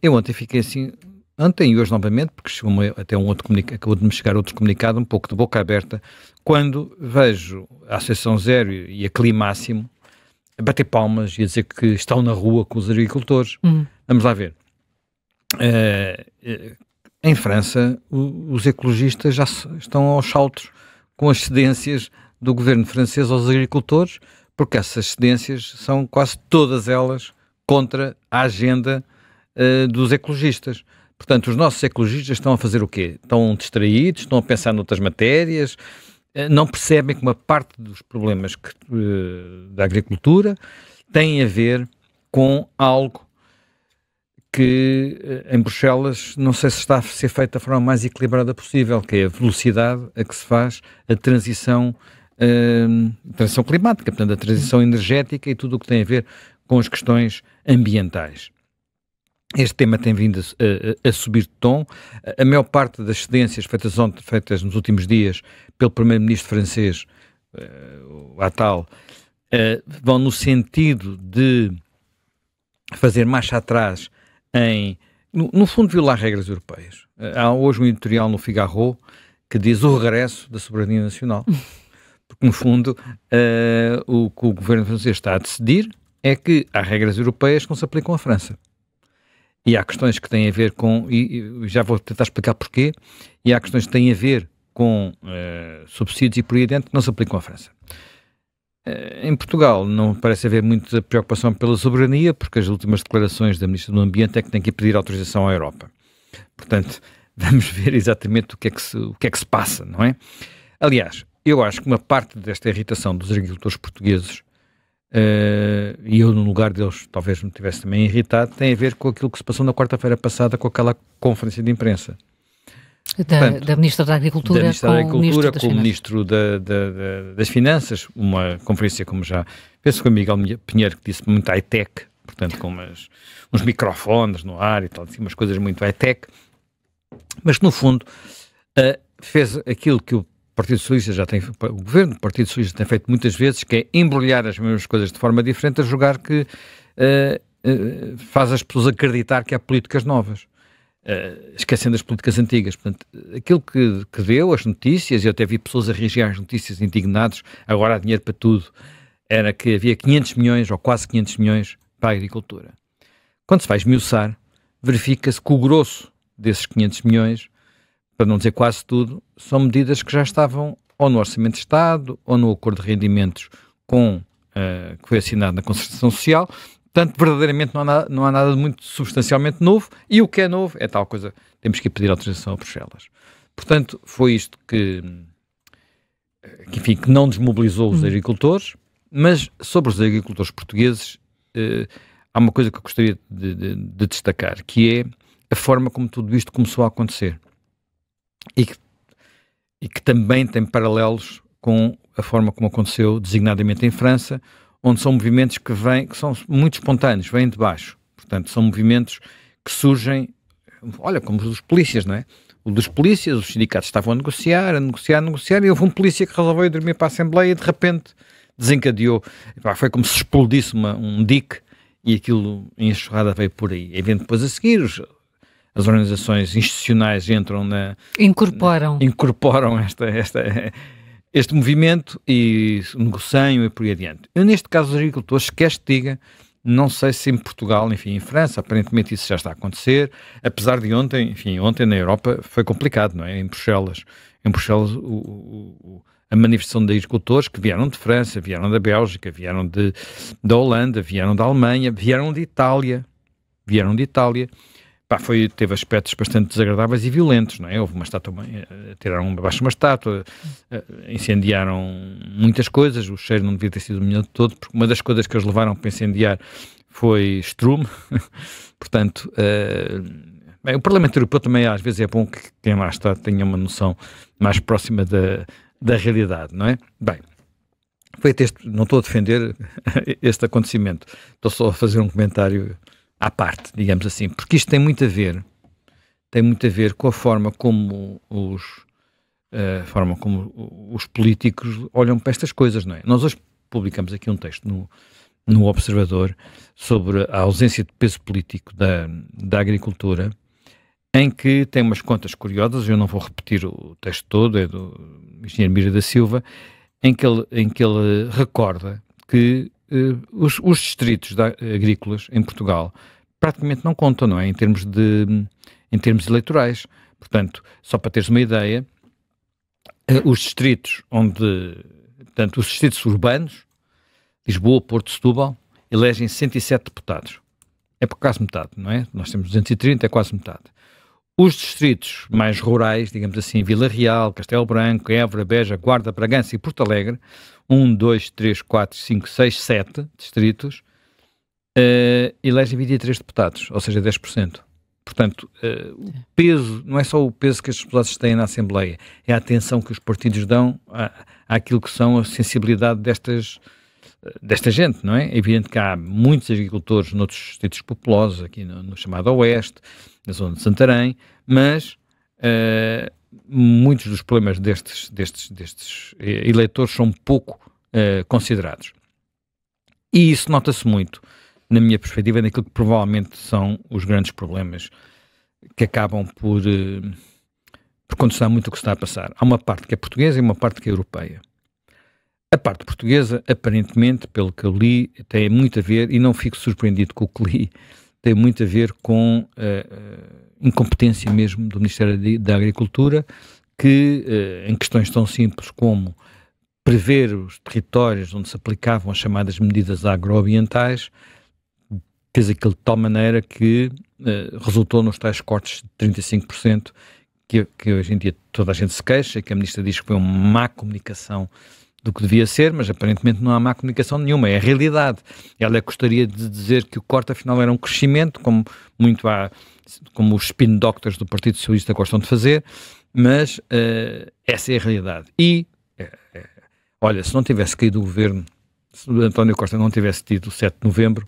Eu ontem fiquei assim, ontem e hoje novamente, porque chegou-me até um outro comunicado, acabou de me chegar outro comunicado, um pouco de boca aberta, quando vejo a Associação Zero e a Climáximo a bater palmas e a dizer que estão na rua com os agricultores. Vamos lá ver. Em França, os ecologistas já estão aos saltos com as cedências do governo francês aos agricultores, porque essas cedências são quase todas elas contra a agenda dos ecologistas. Portanto, os nossos ecologistas estão a fazer o quê? Estão distraídos, estão a pensar noutras matérias, não percebem que uma parte dos problemas da agricultura tem a ver com algo que em Bruxelas não sei se está a ser feito da forma mais equilibrada possível, que é a velocidade a que se faz a transição climática, portanto a transição energética e tudo o que tem a ver com as questões ambientais. Este tema tem vindo a subir de tom. A maior parte das cedências feitas nos últimos dias pelo primeiro-ministro francês, o Attal, vão no sentido de fazer marcha atrás no fundo, violar regras europeias. Há hoje um editorial no Figaro que diz o regresso da soberania nacional. Porque, no fundo, o que o governo francês está a decidir é que há regras europeias que não se aplicam à França. E há questões que têm a ver com, e já vou tentar explicar porquê, e há questões que têm a ver com subsídios e por aí adiante que não se aplicam à França. Em Portugal não parece haver muita preocupação pela soberania, porque as últimas declarações da Ministra do Ambiente é que tem que pedir autorização à Europa. Portanto, vamos ver exatamente o que é que se passa, não é? Aliás, eu acho que uma parte desta irritação dos agricultores portugueses, e eu no lugar deles talvez me tivesse também irritado, tem a ver com aquilo que se passou na quarta-feira passada com aquela conferência de imprensa. Da Ministra da Agricultura, com o Ministro das Finanças, uma conferência como já, penso que o Miguel Pinheiro que disse muito high-tech, portanto com uns microfones no ar e tal, assim, umas coisas muito high-tech, mas que no fundo fez aquilo que o Partido Socialista o governo do Partido Socialista tem feito muitas vezes, que é embrulhar as mesmas coisas de forma diferente, a jogar que faz as pessoas acreditar que há políticas novas. Esquecendo as políticas antigas. Portanto, aquilo que deu, as notícias, e eu até vi pessoas a reagir às notícias indignados, agora há dinheiro para tudo, era que havia 500 milhões ou quase 500 milhões para a agricultura. Quando se vai esmiuçar, verifica-se que o grosso desses 500 milhões, para não dizer quase tudo, são medidas que já estavam ou no Orçamento de Estado ou no Acordo de Rendimentos que foi assinado na Concertação Social. Portanto, verdadeiramente não há nada de muito substancialmente novo, e o que é novo é tal coisa, temos que pedir autorização a Bruxelas. Portanto, foi isto que não desmobilizou os agricultores, mas sobre os agricultores portugueses há uma coisa que eu gostaria de destacar, que é a forma como tudo isto começou a acontecer e que também tem paralelos com a forma como aconteceu designadamente em França, onde são movimentos que são muito espontâneos, vêm de baixo. Portanto, são movimentos que surgem, olha, como os dos polícias, não é? O dos polícias, os sindicatos estavam a negociar, e houve um polícia que resolveu ir dormir para a Assembleia e de repente desencadeou. Foi como se explodisse um dique e aquilo em enxurrada veio por aí. E vem depois a seguir, as organizações institucionais entram incorporam este movimento e negociam e por aí adiante. Eu, neste caso, os agricultores, quer se diga, não sei se em Portugal, enfim, em França, aparentemente isso já está a acontecer, apesar de ontem na Europa foi complicado, não é? Em Bruxelas, a manifestação de agricultores que vieram de França, vieram da Bélgica, vieram da Holanda, vieram da Alemanha, vieram de Itália. Teve aspectos bastante desagradáveis e violentos, não é? Houve uma estátua, tiraram abaixo uma estátua, incendiaram muitas coisas, o cheiro não devia ter sido o melhor de todo, porque uma das coisas que eles levaram para incendiar foi estrume. Portanto, o Parlamento Europeu também às vezes é bom que quem lá está tenha uma noção mais próxima da realidade, não é? Bem, não estou a defender este acontecimento, estou só a fazer um comentário à parte, digamos assim, porque isto tem muito a ver com a forma como os políticos olham para estas coisas, não é? Nós hoje publicamos aqui um texto no Observador sobre a ausência de peso político da agricultura, em que tem umas contas curiosas, eu não vou repetir o texto todo, é do engenheiro Mira da Silva, em que ele recorda que os distritos agrícolas em Portugal praticamente não contam, não é? Em termos eleitorais. Portanto, só para teres uma ideia, os distritos os distritos urbanos, Lisboa, Porto, Setúbal, elegem 107 deputados. É por quase metade, não é? Nós temos 230, é quase metade. Os distritos mais rurais, digamos assim, Vila Real, Castelo Branco, Évora, Beja, Guarda, Bragança e Porto Alegre, 1, 2, 3, 4, 5, 6, 7 distritos, elegem 23 deputados, ou seja, 10%. Portanto, o peso, não é só o peso que as deputados têm na Assembleia, é a atenção que os partidos dão àquilo que são a sensibilidade desta gente, não é? É evidente que há muitos agricultores noutros distritos populosos, aqui no chamado Oeste, na zona de Santarém, mas muitos dos problemas destes eleitores são pouco considerados. E isso nota-se muito, na minha perspectiva, naquilo que provavelmente são os grandes problemas que acabam por condicionar muito o que está a passar. Há uma parte que é portuguesa e uma parte que é europeia. A parte portuguesa, aparentemente, pelo que eu li, tem muito a ver, e não fico surpreendido com o que li, tem muito a ver com incompetência mesmo do Ministério da Agricultura, que em questões tão simples como prever os territórios onde se aplicavam as chamadas medidas agroambientais, fez aquilo de tal maneira que resultou nos tais cortes de 35%, que hoje em dia toda a gente se queixa, que a Ministra diz que foi uma má comunicação do que devia ser, mas aparentemente não há má comunicação nenhuma, é a realidade. Ela gostaria de dizer que o corte afinal era um crescimento, como os spin doctors do Partido Socialista gostam de fazer, mas essa é a realidade. E, olha, se não tivesse caído o governo, se o António Costa não tivesse tido o 7 de novembro,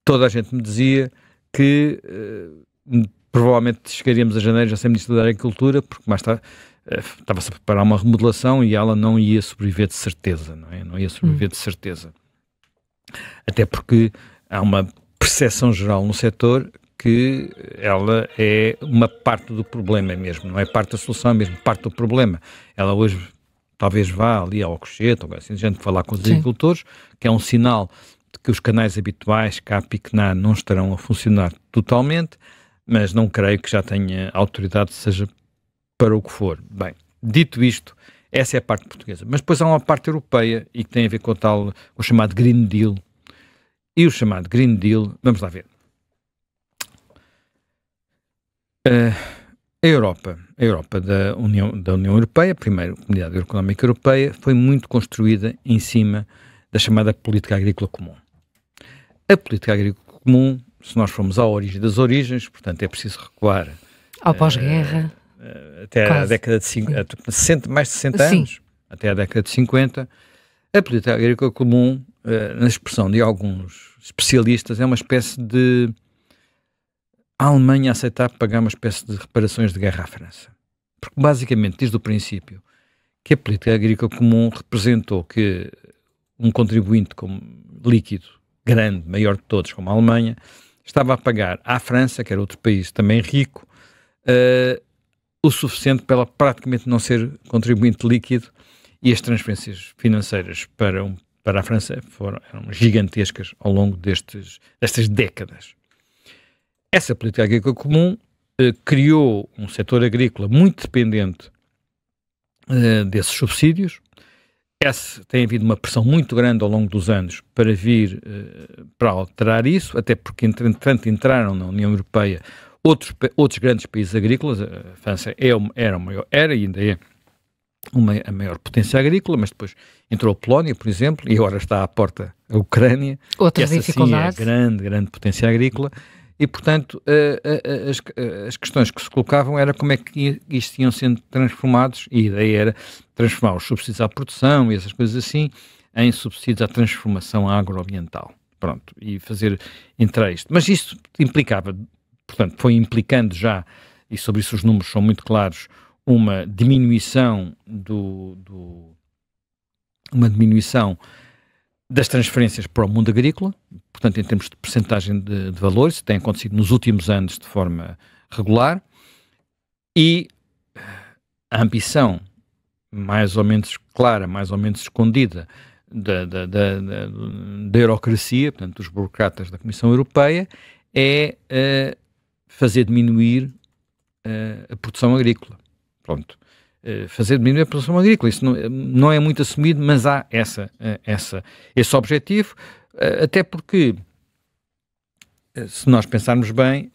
toda a gente me dizia que provavelmente chegaríamos a janeiro já sem Ministro da Agricultura, porque mais tarde estava-se a preparar uma remodelação e ela não ia sobreviver de certeza, não é? Não ia sobreviver de certeza. Até porque há uma percepção geral no setor que ela é uma parte do problema mesmo, não é parte da solução, é mesmo parte do problema. Ela hoje talvez vá ali ao Alcochete, ou assim, gente falar com os agricultores, que é um sinal de que os canais habituais, CAP e CNA, não estarão a funcionar totalmente, mas não creio que já tenha autoridade, seja para o que for. Bem, dito isto, essa é a parte portuguesa. Mas depois há uma parte europeia e que tem a ver com o chamado Green Deal. E o chamado Green Deal, vamos lá ver. A Europa da União Europeia, primeiro, a Comunidade Económica Europeia, foi muito construída em cima da chamada Política Agrícola Comum. A Política Agrícola Comum, se nós formos à origem das origens, portanto é preciso recuar ao pós-guerra, até à década de 50, mais de 60 anos, até à década de 50, a Política Agrícola Comum, na expressão de alguns especialistas, é uma espécie de a Alemanha aceitar pagar uma espécie de reparações de guerra à França. Porque basicamente, desde o princípio, que a Política Agrícola Comum representou que um contribuinte como líquido, grande, maior de todos, como a Alemanha, estava a pagar à França, que era outro país também rico, o suficiente para ela praticamente não ser contribuinte líquido, e as transferências financeiras para a França eram gigantescas ao longo destas décadas. Essa Política Agrícola Comum criou um setor agrícola muito dependente desses subsídios. Tem havido uma pressão muito grande ao longo dos anos para vir para alterar isso, até porque, entretanto, entraram na União Europeia outros grandes países agrícolas. A França era e ainda é a maior potência agrícola, mas depois entrou a Polónia, por exemplo, e agora está à porta a Ucrânia. Outras dificuldades. Sim, é grande potência agrícola. E, portanto, as questões que se colocavam era como é que isto iam sendo transformados, e a ideia era transformar os subsídios à produção e essas coisas assim em subsídios à transformação agroambiental. Pronto, e fazer entrar isto. Mas isso implicava, portanto, foi implicando já, e sobre isso os números são muito claros, uma diminuição das transferências para o mundo agrícola, portanto, em termos de percentagem de valor, isso tem acontecido nos últimos anos de forma regular, e a ambição mais ou menos clara, mais ou menos escondida da eurocracia, portanto, dos burocratas da Comissão Europeia, é fazer diminuir a produção agrícola. Pronto. Fazer diminuir a produção agrícola. Isso não é muito assumido, mas há esse objetivo, até porque, se nós pensarmos bem,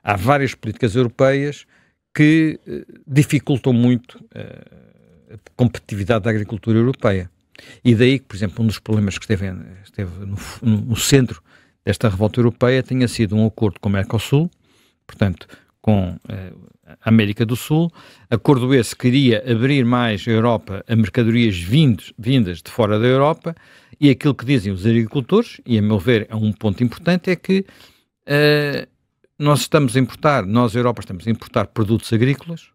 há várias políticas europeias que dificultam muito a competitividade da agricultura europeia. E daí que, por exemplo, um dos problemas que esteve no centro desta revolta europeia tenha sido um acordo com o Mercosul, portanto, com a América do Sul. Acordo esse queria abrir mais a Europa a mercadorias vindas de fora da Europa, e aquilo que dizem os agricultores, e a meu ver é um ponto importante, é que nós, Europa, estamos a importar produtos agrícolas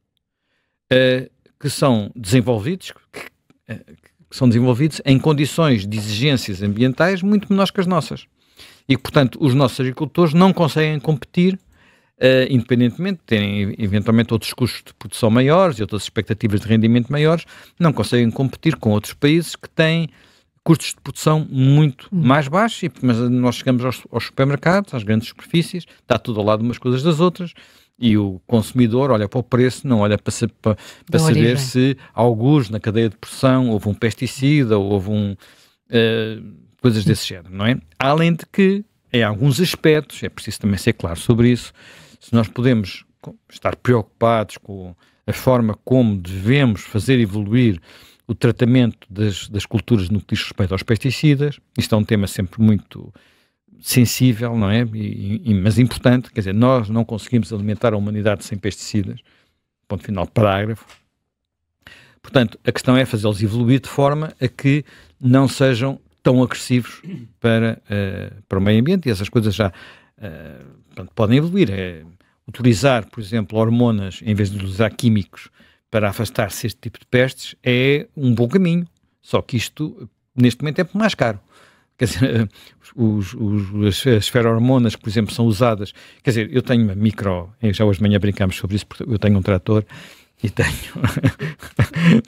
que são desenvolvidos, em condições de exigências ambientais muito menores que as nossas. E, portanto, os nossos agricultores não conseguem competir, independentemente de terem eventualmente outros custos de produção maiores e outras expectativas de rendimento maiores, não conseguem competir com outros países que têm custos de produção muito mais baixos, mas nós chegamos aos supermercados, às grandes superfícies, está tudo ao lado umas coisas das outras, e o consumidor olha para o preço, não olha para saber se, alguns na cadeia de produção, houve um pesticida, houve coisas desse género, não é? Além de que, em alguns aspectos, é preciso também ser claro sobre isso, se nós podemos estar preocupados com a forma como devemos fazer evoluir o tratamento das culturas no que diz respeito aos pesticidas, isto é um tema sempre muito sensível, não é? Mas importante, quer dizer, nós não conseguimos alimentar a humanidade sem pesticidas, ponto final, parágrafo. Portanto, a questão é fazê-los evoluir de forma a que não sejam tão agressivos para o meio ambiente, e essas coisas já podem evoluir. Utilizar, por exemplo, hormonas em vez de utilizar químicos para afastar-se este tipo de pestes é um bom caminho, só que isto, neste momento, é mais caro. Quer dizer, as ferormonas que, por exemplo, são usadas, quer dizer, eu tenho uma já hoje de manhã brincámos sobre isso, porque eu tenho um trator e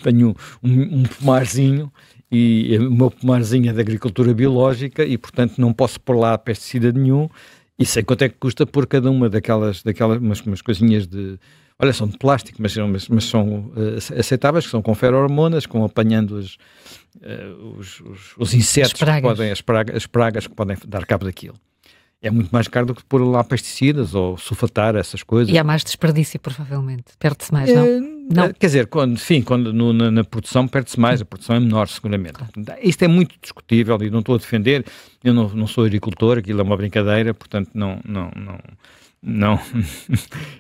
tenho um pomarzinho, e o meu pomarzinho é de agricultura biológica e, portanto, não posso pôr lá pesticida nenhum, e sei quanto é que custa pôr cada uma daquelas umas coisinhas de... Olha, são de plástico, mas são aceitáveis, que são com ferormonas, apanhando os insetos, as pragas que podem dar cabo daquilo. É muito mais caro do que pôr lá pesticidas ou sulfatar essas coisas. E há mais desperdício, provavelmente. Perde-se mais, não? Não. Quer dizer, na produção perde-se mais, a produção é menor, seguramente. Claro. Isto é muito discutível e não estou a defender, eu não sou agricultor, aquilo é uma brincadeira, portanto não,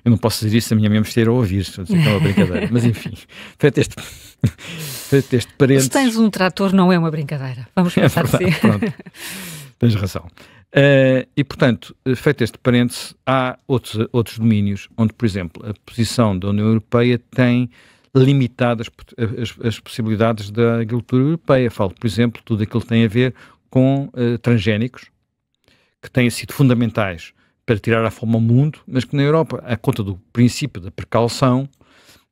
eu não posso dizer isso, a minha mãe me esteja a ouvir, estou a dizer que é uma brincadeira, mas enfim, feito este parênteses... Se tens um trator não é uma brincadeira, vamos pensar assim. Pronto, tens razão. E, portanto, feito este parênteses, há outros domínios onde, por exemplo, a posição da União Europeia tem limitado as possibilidades da agricultura europeia. Falo, por exemplo, tudo aquilo que tem a ver com transgénicos, que têm sido fundamentais para tirar a fome ao mundo, mas que na Europa, à conta do princípio da precaução,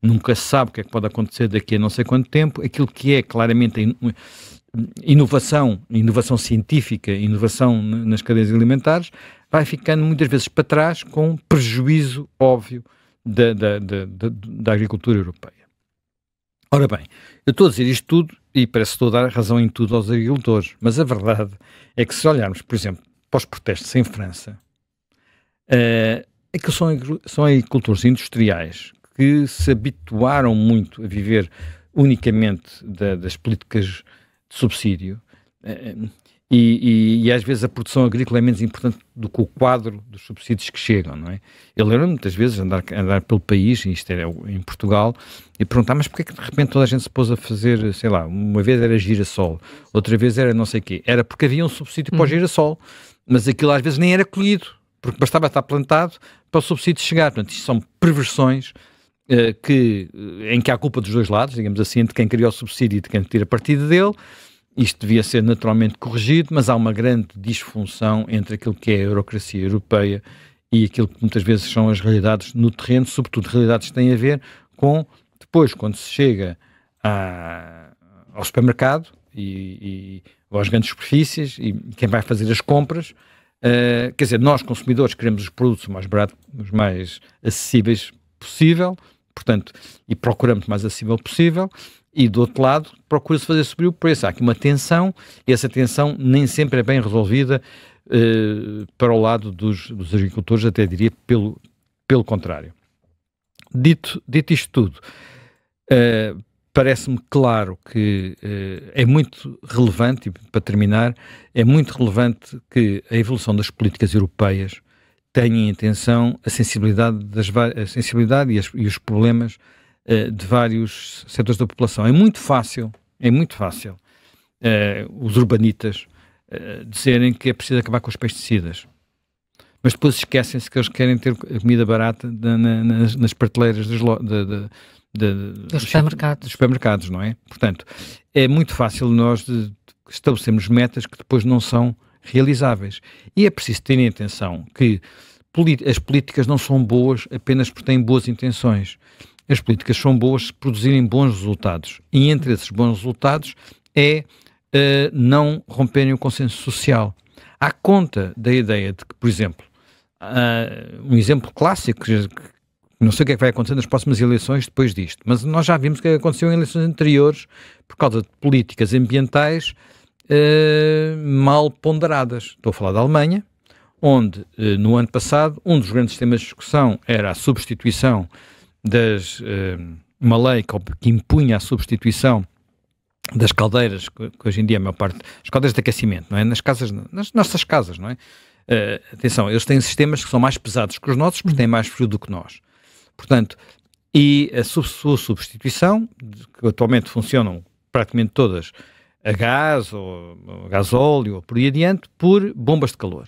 nunca se sabe o que é que pode acontecer daqui a não sei quanto tempo, aquilo que é claramente inovação científica, inovação nas cadeias alimentares, vai ficando muitas vezes para trás com prejuízo óbvio da agricultura europeia. Ora bem, eu estou a dizer isto tudo e parece que estou a dar razão em tudo aos agricultores, mas a verdade é que se olharmos, por exemplo, para os protestos em França, aqueles são agricultores industriais que se habituaram muito a viver unicamente das políticas de subsídio e às vezes a produção agrícola é menos importante do que o quadro dos subsídios que chegam, não é? Eu lembro muitas vezes andar pelo país, e isto era em Portugal, e perguntar, mas porquê é que de repente toda a gente se pôs a fazer, sei lá, uma vez era girassol, outra vez era não sei o quê, era porque havia um subsídio para o girassol, mas aquilo às vezes nem era colhido, porque bastava estar plantado para o subsídio chegar. Portanto, isto são perversões em que há culpa dos dois lados, digamos assim, de quem criou o subsídio e de quem tira partido dele, Isto devia ser naturalmente corrigido, mas há uma grande disfunção entre aquilo que é a eurocracia europeia e aquilo que muitas vezes são as realidades no terreno, sobretudo realidades que têm a ver com, depois, quando se chega ao supermercado ou às grandes superfícies e quem vai fazer as compras, quer dizer, nós consumidores queremos os produtos mais baratos, os mais acessíveis possível, portanto, e procuramos o mais acessível possível, e do outro lado procura-se fazer subir o preço. Há aqui uma tensão, e essa tensão nem sempre é bem resolvida para o lado dos agricultores, até diria pelo contrário. Dito isto tudo, parece-me claro que é muito relevante, e para terminar, é muito relevante que a evolução das políticas europeias tenha em atenção a sensibilidade, e os problemas de vários setores da população. É muito fácil os urbanitas dizerem que é preciso acabar com os pesticidas, mas depois esquecem-se que eles querem ter comida barata nas prateleiras dos supermercados, não é? Portanto, é muito fácil nós estabelecermos metas que depois não são realizáveis. E é preciso ter em atenção que as políticas não são boas apenas porque têm boas intenções. As políticas são boas se produzirem bons resultados. E entre esses bons resultados é não romperem o consenso social. À conta da ideia de que, por exemplo, um exemplo clássico, não sei o que é que vai acontecer nas próximas eleições depois disto, mas nós já vimos o que aconteceu em eleições anteriores por causa de políticas ambientais mal ponderadas. Estou a falar da Alemanha, onde no ano passado um dos grandes temas de discussão era a substituição uma lei que impunha a substituição das caldeiras, que hoje em dia a maior parte, as caldeiras de aquecimento, não é? Nas nossas casas, não é? Atenção, eles têm sistemas que são mais pesados que os nossos, porque têm mais frio do que nós. Portanto, e a sua substituição, que atualmente funcionam praticamente todas a gás, ou a gasóleo, ou por aí adiante, por bombas de calor.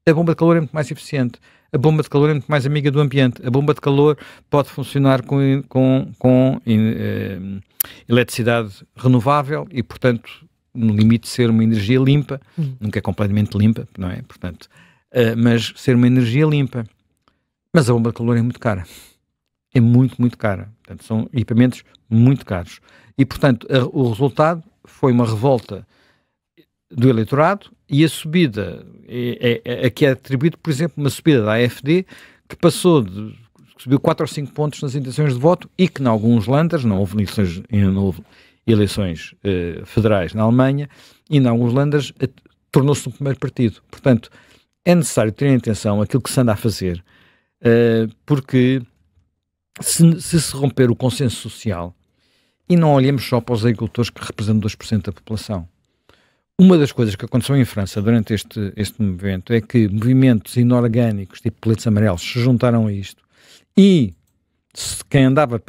A bomba de calor é muito mais eficiente. A bomba de calor é muito mais amiga do ambiente. A bomba de calor pode funcionar com eletricidade renovável e, portanto, no limite ser uma energia limpa, nunca é completamente limpa, não é? Portanto, mas ser uma energia limpa. Mas a bomba de calor é muito cara. É muito, muito cara. Portanto, são equipamentos muito caros. E, portanto, o resultado foi uma revolta do eleitorado e a subida, aqui é atribuído, por exemplo, uma subida da AfD que subiu 4 ou 5 pontos nas intenções de voto e que, em alguns länders, não houve eleições federais na Alemanha, e em alguns länders tornou-se um primeiro partido. Portanto, é necessário ter em atenção aquilo que se anda a fazer, porque se romper o consenso social, e não olhemos só para os agricultores que representam 2% da população. Uma das coisas que aconteceu em França durante este movimento é que movimentos inorgânicos, tipo coletes amarelos, se juntaram a isto, e quem andava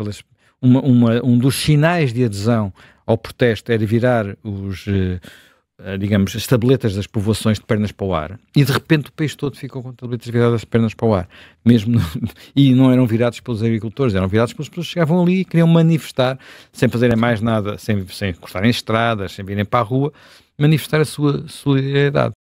um dos sinais de adesão ao protesto era virar as tabletas das povoações de pernas para o ar, e de repente o país todo ficou com tabletas viradas de pernas para o ar, e não eram virados pelos agricultores, eram virados pelas pessoas que chegavam ali e queriam manifestar, sem fazerem mais nada, sem encostarem estradas, sem virem para a rua, manifestar a sua solidariedade.